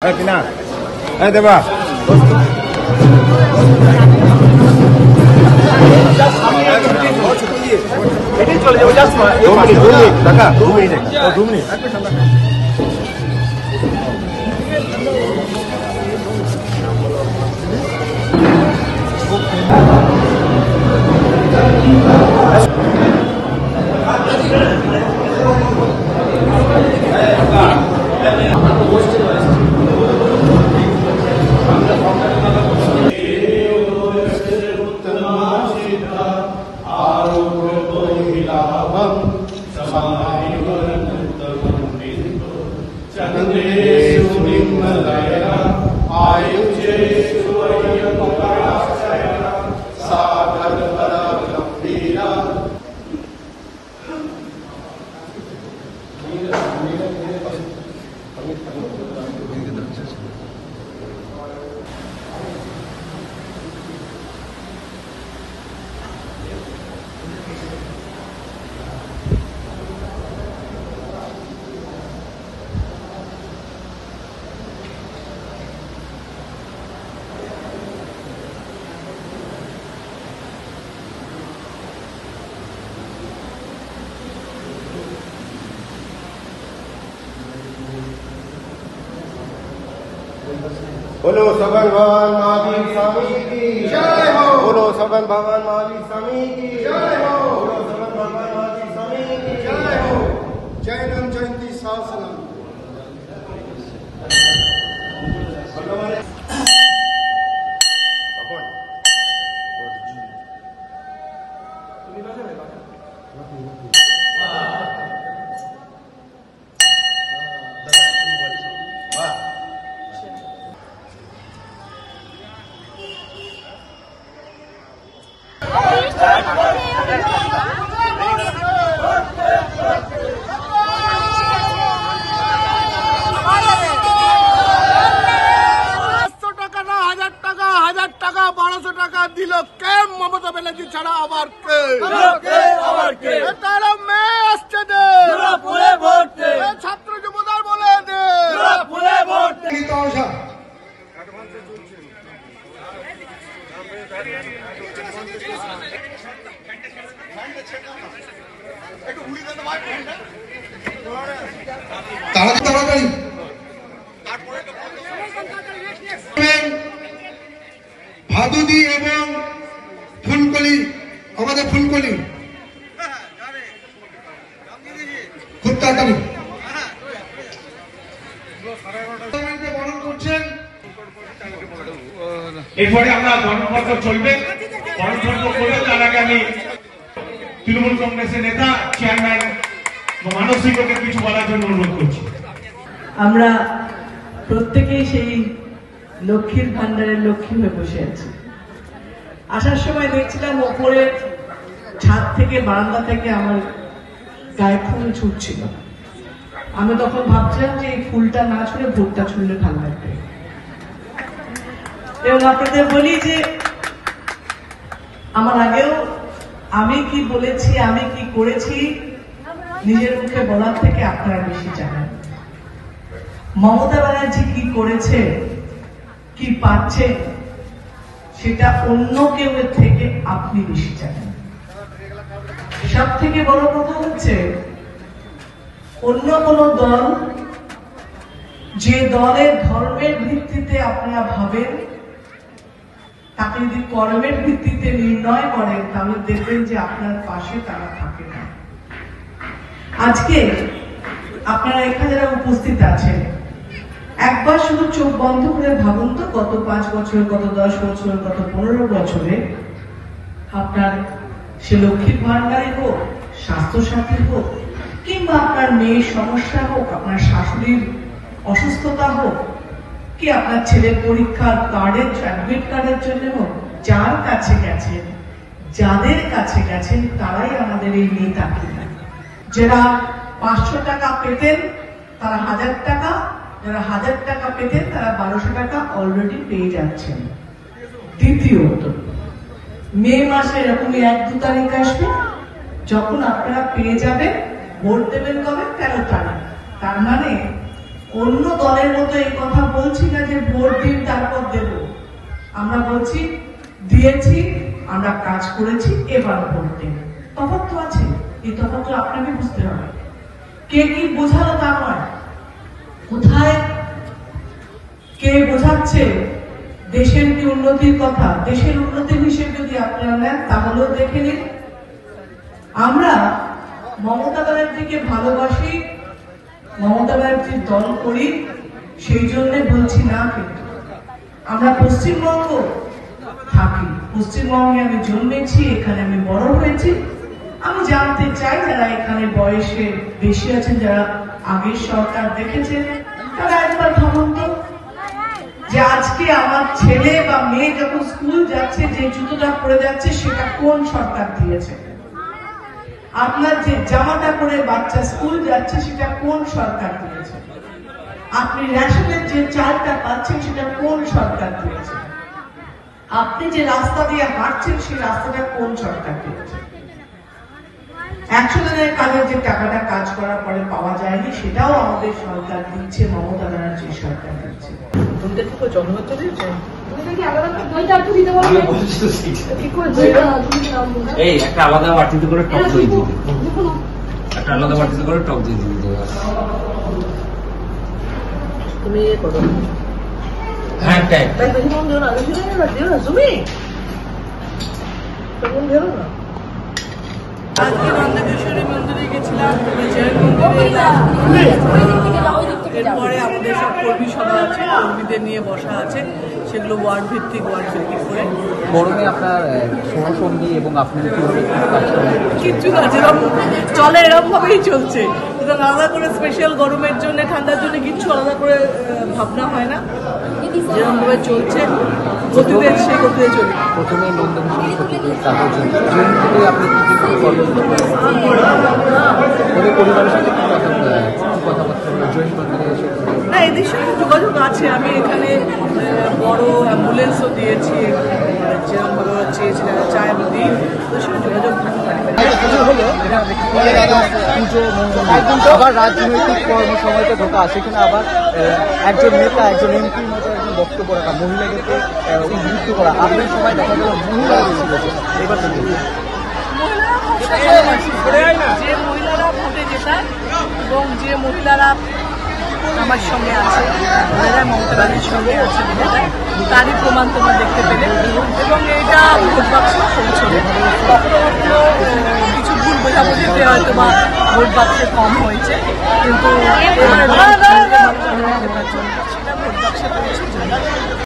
Pina, দেবা চলে যাবো জাস্ট 2 মিনিট টাকা 2 মিনিট 2 মিনিট बोलो सगन भगवान महावीर स्वामी की जय हो। बोलो सगन भगवान महावीर स्वामी की जय हो। बोलो सगन भगवान महावीर स्वामी की जय हो। जैनम जयंती शासनम। দিল কে মমতা ব্যানার্জি ছাড়া আবার কে তারা মেয়ে আসছে দে ফুলে ভোট দে ছাত্র যুবদল বলে দে ফুলে ভোট দে কি তহসা একটু উড়ি দেন ভাই তাড়াতাড়ি ভাদুদি এবং ফুলকলি আমাদের ফুলকলি খুব তাড়াতাড়ি বরণ করছেন। এরপরে আমরা গণপর্ব চলবে, গণপর্ব করবে। তার আগে আমি তৃণমূল কংগ্রেসের নেতা চেয়ারম্যান মানস সিংহকে কিছু বলার জন্য অনুরোধ করছি। আমরা প্রত্যেকেই সেই লক্ষ্মীর ভান্ডারের লক্ষ্মী হয়ে বসে আছি। আসার সময় দেখছিলাম ওপরে ছাদ থেকে বারান্দা থেকে আমার গায়ে ফুল ছুটছিল। আমি তখন ভাবছিলাম যে এই ফুলটা না ছুড়ে ভোটটা ছুড়লে ভালো লাগবে। এবং আপনাদের বলি যে আমার আগেও আমি কি বলেছি, আমি কি করেছি নিজের মুখে বলার থেকে আপনারা বেশি জানেন। মমতা ব্যানার্জি কি করেছে, কি পাচ্ছে, সেটা অন্য কেউ থেকে আপনি বেশি জানেন। সব থেকে বড় কথা হচ্ছে অন্য কোন দল যে দলের ধর্মের ভিত্তিতে আপনারা ভাবেন তাকে যদি কর্মের ভিত্তিতে নির্ণয় করেন তাহলে দেখবেন যে আপনার পাশে তারা থাকে না। আজকে আপনারা এখানে যারা উপস্থিত আছেন একবার শুধু চোখ বন্ধ করে ভাবুন তো গত 5 বছর, গত 10 বছর, গত 15 বছরে আপনার সে লক্ষ্মীর ভান্ডারে হোক, স্বাস্থ্য সাথী হোক, কিংবা আপনার মেয়ের সমস্যা হোক, আপনার শাশুড়ির অসুস্থতা হোক, কি আপনার ছেলের পরীক্ষার কার্ডের অ্যাডমিট কার্ডের জন্য হোক, যার কাছে গেছেন, যাদের কাছে গেছেন তারাই আমাদের এই নেতা কিনা। যারা 500 টাকা পেতেন তারা 1000 টাকা, যারা 1000 টাকা পেতেন তারা 1200 টাকা অলরেডি পেয়ে যাচ্ছেন। দ্বিতীয়ত মে মাসে এরকমই 1-2 তারিখ আসবে যখন আপনারা পেয়ে যাবেন। ভোট দেবেন কবে? 13 তারিখ। তার মানে অন্য দলের মতো এই কথা বলছি না যে ভোট দিন তারপর দেব। আমরা বলছি দিয়েছি, আমরা কাজ করেছি, এবার ভোট দিন। তফাৎ তো আছে, এই তফাৎ তো আপনাকে বুঝতে হবে। কে কি বোঝালো তা নয়, কোথায় কে বোঝাচ্ছে দেশের কি উন্নতির কথা, দেশের উন্নতির হিসেবে যদি আপনারা নেন তাহলেও দেখে নিন। আমরা মমতা ব্যানার্জিকে ভালোবাসি, মমতা ব্যানার্জির দল করি, সেই জন্য বলছি না। কিন্তু আমরা পশ্চিমবঙ্গ থাকি, পশ্চিমবঙ্গে আমি জন্মেছি, এখানে আমি বড় হয়েছি। আমি জানতে চাই যারা এখানে বয়সে বেশি আছেন, যারা আগের সরকার দেখেছেন, তারা একবার ভাবুন তো যে আজকে আমার ছেলে বা মেয়ে যখন স্কুল যাচ্ছে যে জুতোটা পরে যাচ্ছে সেটা কোন সরকার দিয়েছে? আপনার যে জামাটা পরে বাচ্চা স্কুল যাচ্ছে সেটা কোন সরকার দিয়েছে? আপনি রেশনের যে চালটা পাচ্ছেন সেটা কোন সরকার দিয়েছে? আপনি যে রাস্তা দিয়ে হাঁটছেন সেই রাস্তাটা কোন সরকার দিয়েছে? 100 দিনের কাজের যে টাকাটা কাজ করার পরে পাওয়া যায়নি সেটাও আমাদের সরকার দিচ্ছে, মমতা ব্যানার্জির সরকার দিচ্ছে। এই একটা আলাদা বাটিতে করে টক দই দিই, একটা আলাদা বাটিতে করে টক দই দিই। তুমি ইয়ে করো, হ্যাঁ তাই বেশি মন দিও না, তুমি তখন ধরো না। আজকে নন্দকেশ্বরী মন্দিরে গেছিলাম, এরপরে আমাদের সব কর্মী সভা আছে, কর্মীদের নিয়ে বসা আছে, সেগুলো ওয়ার্ড ভিত্তিক করে। গরমে আপনার সহসঙ্গী এবং আপনি কিভাবে কাজ করেন? কিচ্ছু না, যেরকম চলে এরকম ভাবেই চলছে। আলাদা করে স্পেশাল গরমের জন্য ঠান্ডার জন্য কিচ্ছু আলাদা করে ভাবনা হয় না, যেরকম ভাবে চলছে গতিতে সেই গতিতে চলছে। প্রথমে নন্দকেশ্বরী সত্যি, তারপর জৈন থেকে আপনি কি পরিবারের সাথে কি কথাবার্তা জৈন মন্দিরে এসে? না, এদের সঙ্গে যোগাযোগ আছে। আমি এখানে বড় অ্যাম্বুলেন্সও দিয়েছি, যেরকমভাবে চেয়েছিলাম চাই আমি দিই, ওদের সঙ্গে যোগাযোগ থাকতে পারি। আবার রাজনৈতিক কর্মসময়তে ঢোকা, সেখানে আবার একজন নেতা, একজন এমপির মতো একজন বক্তব্য রাখা, মহিলাদেরকে উদ্বুদ্ধ করা, আপনার সময় দেখা গেল মহিলারা বেশি গেছে, এবার তো যে মহিলারা ভোটে জেতায় এবং যে মহিলারা আমার সঙ্গে আছে, যারা মমতা ব্যানার্জির সঙ্গে আছে, তারই প্রমাণ তোমরা দেখতে পেলে। এবং এটা ভোট বাক্সে পৌঁছবে। কখনো কখনো কিছু ভুল বোঝাবুঝিতে হয়তো বা ভোট বাক্সে কম হয়েছে, কিন্তু সেটা ভোট বাক্সে পৌঁছবে।